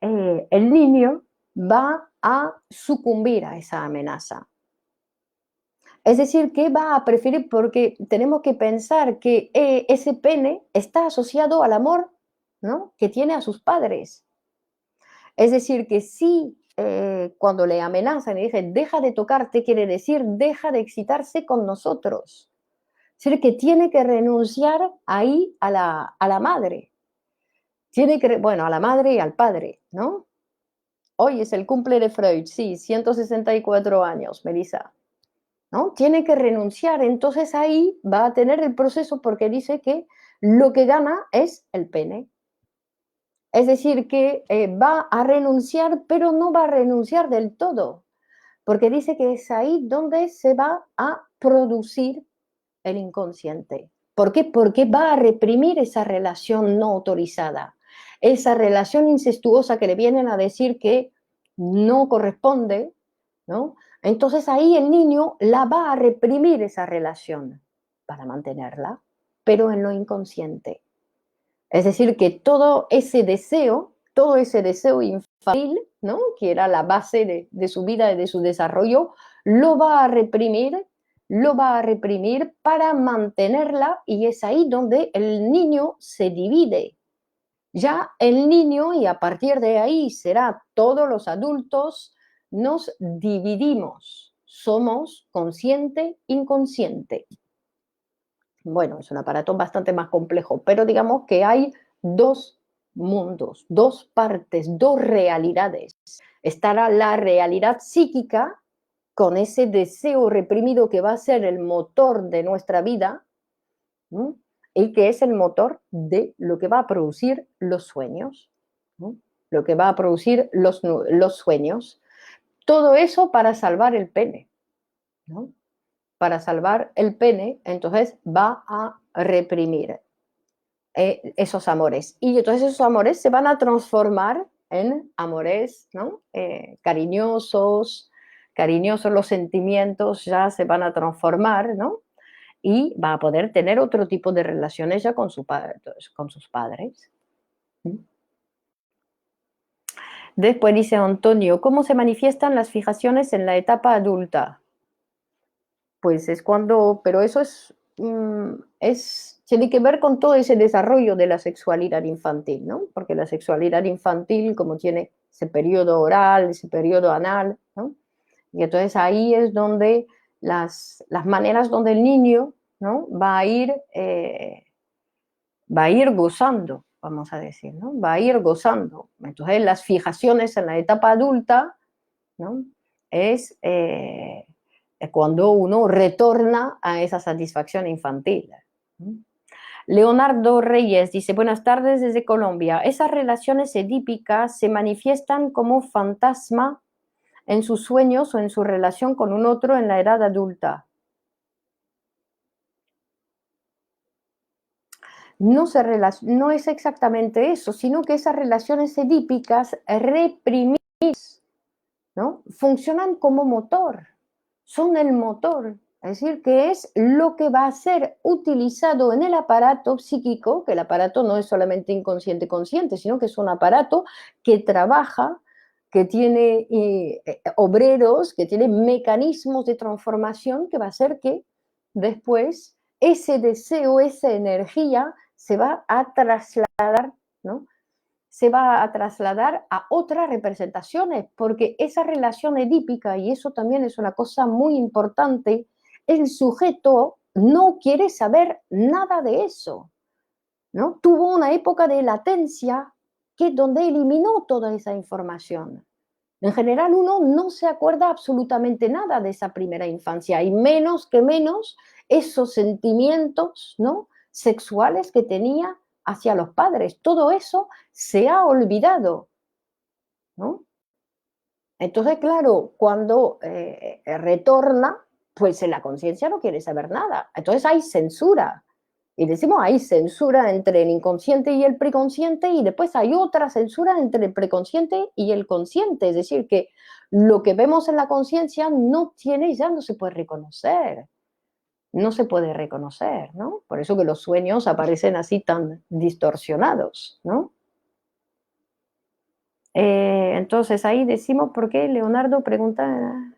el niño va a sucumbir a esa amenaza. Es decir, que va a preferir, porque tenemos que pensar que ese pene está asociado al amor ¿no?, que tiene a sus padres. Es decir, que sí, cuando le amenazan y dicen, deja de tocarte, quiere decir, deja de excitarse con nosotros. Es decir, que tiene que renunciar ahí a la madre. Tiene que, bueno, a la madre y al padre, ¿no? Hoy es el cumple de Freud, sí, 164 años, Melissa, ¿no? Tiene que renunciar, entonces ahí va a tener el proceso porque dice que lo que gana es el pene. Es decir, que va a renunciar, pero no va a renunciar del todo, porque dice que es ahí donde se va a producir el inconsciente. ¿Por qué? Porque va a reprimir esa relación no autorizada, esa relación incestuosa que le vienen a decir que no corresponde, ¿no? Entonces ahí el niño la va a reprimir esa relación para mantenerla, pero en lo inconsciente. Es decir, que todo ese deseo infantil, ¿no?, que era la base de su vida y de su desarrollo, lo va a reprimir para mantenerla, y es ahí donde el niño se divide. Ya el niño, y a partir de ahí será todos los adultos, nos dividimos. Somos consciente, inconsciente. Bueno, es un aparato bastante más complejo, pero digamos que hay dos mundos, dos partes, dos realidades. Estará la realidad psíquica, con ese deseo reprimido que va a ser el motor de nuestra vida, ¿no?, y que es el motor de lo que va a producir los sueños, ¿no?, lo que va a producir los sueños. Todo eso para salvar el pene, ¿no? Para salvar el pene, entonces va a reprimir esos amores. Y entonces esos amores se van a transformar en amores, ¿no?, cariñosos, los sentimientos ya se van a transformar, ¿no? Y va a poder tener otro tipo de relaciones ya con sus padres. ¿Mm? Después dice Antonio, ¿cómo se manifiestan las fijaciones en la etapa adulta? Pues es cuando, pero eso tiene que ver con todo ese desarrollo de la sexualidad infantil, ¿no? Porque la sexualidad infantil, como tiene ese periodo oral, ese periodo anal, ¿no? Y entonces ahí es donde las maneras donde el niño, ¿no?, va a ir gozando, vamos a decir, ¿no? Va a ir gozando. Entonces las fijaciones en la etapa adulta, ¿no?, es cuando uno retorna a esa satisfacción infantil, ¿no? Leonardo Reyes dice, buenas tardes desde Colombia. ¿Esas relaciones edípicas se manifiestan como fantasma en sus sueños o en su relación con un otro en la edad adulta? No es exactamente eso, sino que esas relaciones edípicas reprimidas, ¿no?, funcionan como motor, son el motor, es decir, que es lo que va a ser utilizado en el aparato psíquico, que el aparato no es solamente inconsciente consciente, sino que es un aparato que trabaja, que tiene obreros, que tiene mecanismos de transformación, que va a hacer que después ese deseo, esa energía se va a trasladar, ¿no?, se va a trasladar a otras representaciones, porque esa relación edípica, y eso también es una cosa muy importante, el sujeto no quiere saber nada de eso, ¿no? Tuvo una época de latencia donde eliminó toda esa información. En general, uno no se acuerda absolutamente nada de esa primera infancia, y menos que menos esos sentimientos, ¿no?, sexuales que tenía hacia los padres. Todo eso se ha olvidado, ¿no? Entonces, claro, cuando retorna, pues en la conciencia no quiere saber nada. Entonces hay censura. Y decimos, hay censura entre el inconsciente y el preconsciente, y después hay otra censura entre el preconsciente y el consciente. Es decir, que lo que vemos en la conciencia ya no se puede reconocer. No se puede reconocer, ¿no? Por eso que los sueños aparecen así tan distorsionados, ¿no? Entonces ahí decimos por qué Leonardo pregunta.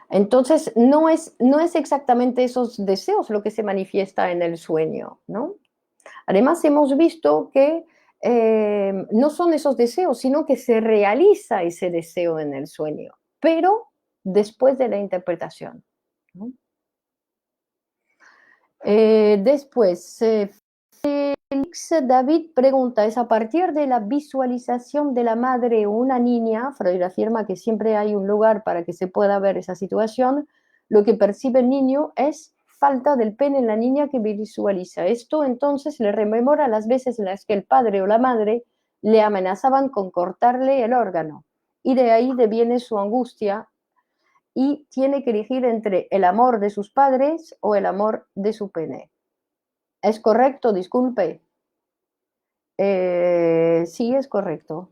Entonces no es exactamente esos deseos lo que se manifiesta en el sueño, ¿no? Además, hemos visto que no son esos deseos, sino que se realiza ese deseo en el sueño, pero después de la interpretación, ¿no? Después, Félix David pregunta, ¿es a partir de la visualización de la madre o una niña? Freud afirma que siempre hay un lugar para que se pueda ver esa situación. Lo que percibe el niño es falta del pene en la niña que visualiza. Esto entonces le rememora las veces en las que el padre o la madre le amenazaban con cortarle el órgano. Y de ahí deviene su angustia y tiene que elegir entre el amor de sus padres o el amor de su pene. ¿Es correcto? Disculpe. Sí, es correcto.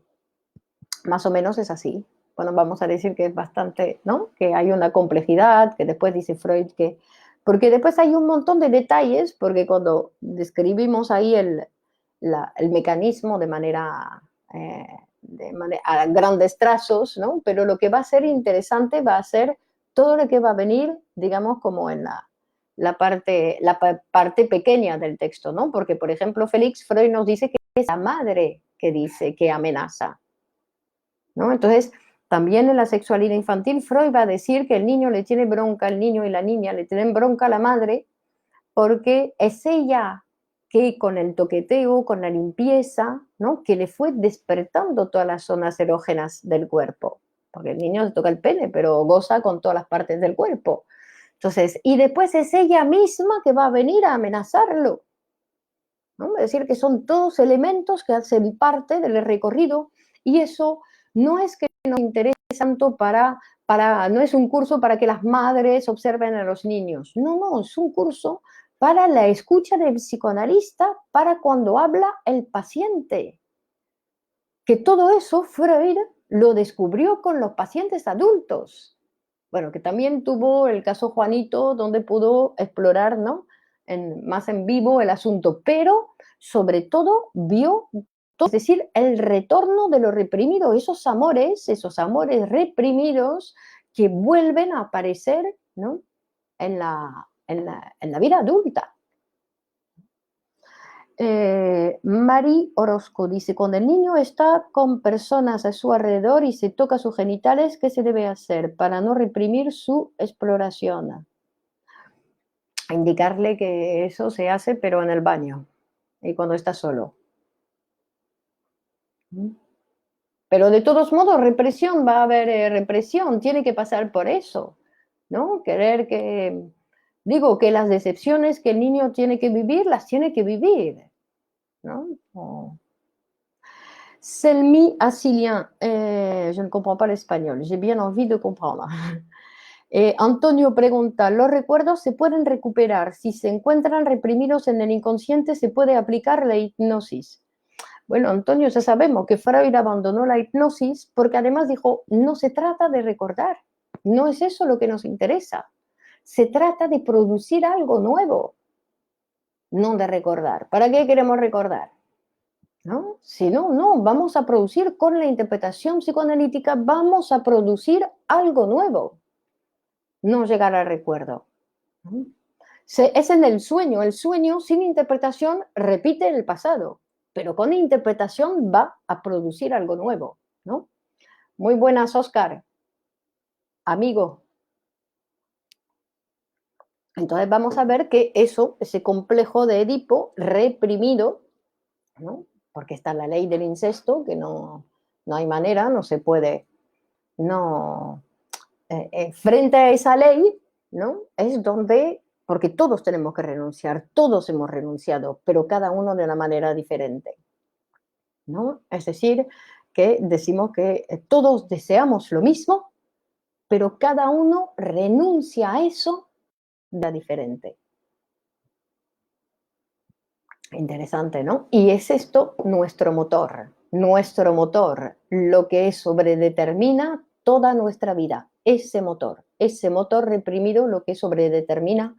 Más o menos es así. Bueno, vamos a decir que es bastante, ¿no? Que hay una complejidad, que después dice Freud que... Porque después hay un montón de detalles, porque cuando describimos ahí el mecanismo eh, a grandes trazos, ¿no? Pero lo que va a ser interesante va a ser todo lo que va a venir, digamos, como en la parte pequeña del texto, ¿no? Porque, por ejemplo, Félix Freud nos dice que es la madre que dice que amenaza, ¿no? Entonces, también en la sexualidad infantil, Freud va a decir que el niño le tiene bronca al niño y la niña le tienen bronca a la madre porque es ella que con el toqueteo, con la limpieza, ¿no? Que le fue despertando todas las zonas erógenas del cuerpo. Porque el niño se toca el pene, pero goza con todas las partes del cuerpo. Entonces, y después es ella misma que va a venir a amenazarlo, ¿no? Es decir, que son todos elementos que hacen parte del recorrido y eso no es que nos interese tanto no es un curso para que las madres observen a los niños, no, es un curso para la escucha del psicoanalista para cuando habla el paciente. Que todo eso Freud lo descubrió con los pacientes adultos. Bueno, que también tuvo el caso Juanito, donde pudo explorar, ¿no? Más en vivo el asunto, pero sobre todo vio, es decir, el retorno de lo reprimido, esos amores reprimidos que vuelven a aparecer, ¿no? En la vida adulta. Mari Orozco dice, cuando el niño está con personas a su alrededor y se toca sus genitales, ¿qué se debe hacer para no reprimir su exploración? Indicarle que eso se hace, pero en el baño y cuando está solo. Pero de todos modos, represión, va a haber represión, tiene que pasar por eso, ¿no? Querer digo, que las decepciones que el niño tiene que vivir, las tiene que vivir, ¿no? Selmi Assilien, je ne comprends pas l'espagnol, j'ai bien envie de comprendre. Antonio pregunta, ¿los recuerdos se pueden recuperar? Si se encuentran reprimidos en el inconsciente, ¿se puede aplicar la hipnosis? Bueno, Antonio, ya sabemos que Freud abandonó la hipnosis porque además dijo, no se trata de recordar, no es eso lo que nos interesa, se trata de producir algo nuevo, no de recordar. ¿Para qué queremos recordar? ¿No? Si no, no, vamos a producir con la interpretación psicoanalítica, vamos a producir algo nuevo, no llegar al recuerdo. ¿No? Es en el sueño sin interpretación repite el pasado, pero con interpretación va a producir algo nuevo, ¿no? Muy buenas, Oscar, amigo. Entonces vamos a ver que ese complejo de Edipo reprimido, ¿no? Porque está la ley del incesto, que no hay manera, no se puede, no, frente a esa ley, ¿no? Es donde, porque todos tenemos que renunciar, todos hemos renunciado, pero cada uno de una manera diferente, ¿no? Es decir, que decimos que todos deseamos lo mismo, pero cada uno renuncia a eso de diferente. Interesante, ¿no? Y es esto nuestro motor, lo que sobredetermina toda nuestra vida, ese motor reprimido, lo que sobredetermina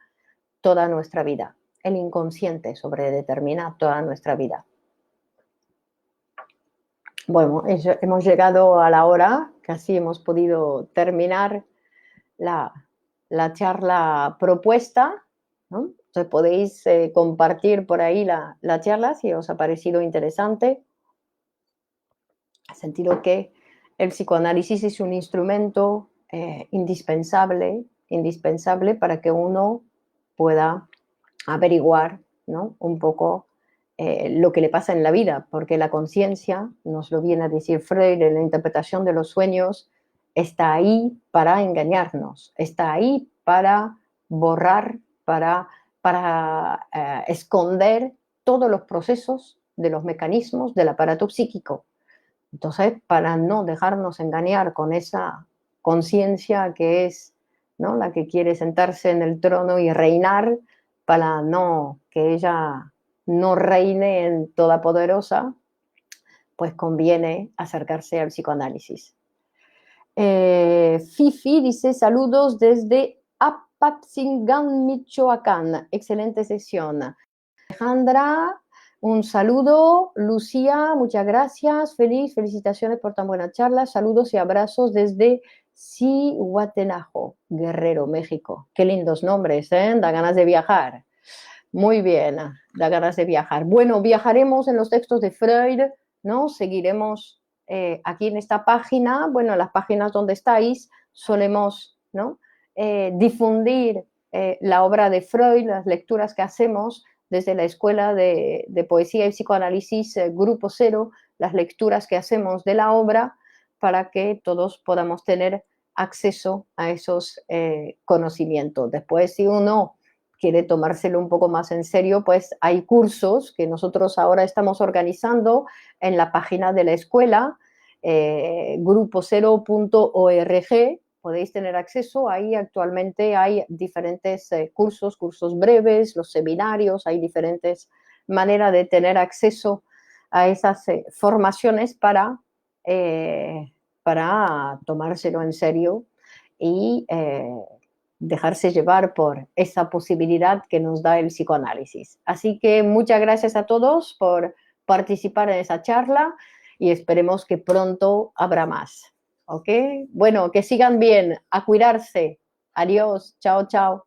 toda nuestra vida. El inconsciente sobredetermina toda nuestra vida. Bueno, hemos llegado a la hora, casi hemos podido terminar la charla propuesta, ¿no? Entonces podéis compartir por ahí la charla si os ha parecido interesante. En el sentido que el psicoanálisis es un instrumento indispensable para que uno pueda averiguar, ¿no?, un poco lo que le pasa en la vida, porque la conciencia, nos lo viene a decir Freud en la interpretación de los sueños, está ahí para engañarnos, está ahí para borrar, para esconder todos los procesos de los mecanismos del aparato psíquico. Entonces, para no dejarnos engañar con esa conciencia que es, ¿no?, la que quiere sentarse en el trono y reinar, para no que ella no reine en todopoderosa, pues conviene acercarse al psicoanálisis. Fifi dice saludos desde Apatzingán, Michoacán. Excelente sesión. Alejandra, un saludo. Lucía, muchas gracias. Felicitaciones por tan buena charla. Saludos y abrazos desde Cihuatanejo, Guerrero, México. Qué lindos nombres, ¿eh? Da ganas de viajar. Muy bien, da ganas de viajar. Bueno, viajaremos en los textos de Freud, ¿no? Seguiremos aquí en esta página. Bueno, las páginas donde estáis solemos, ¿no?, difundir la obra de Freud, las lecturas que hacemos desde la Escuela de Poesía y Psicoanálisis Grupo Cero, las lecturas que hacemos de la obra para que todos podamos tener acceso a esos conocimientos. Después, si uno quiere tomárselo un poco más en serio, pues hay cursos que nosotros ahora estamos organizando en la página de la escuela, grupocero.org. Podéis tener acceso, ahí actualmente hay diferentes cursos breves, los seminarios, hay diferentes maneras de tener acceso a esas formaciones para tomárselo en serio y dejarse llevar por esa posibilidad que nos da el psicoanálisis. Así que muchas gracias a todos por participar en esa charla y esperemos que pronto habrá más. ¿Ok? Bueno, que sigan bien, a cuidarse. Adiós, chao, chao.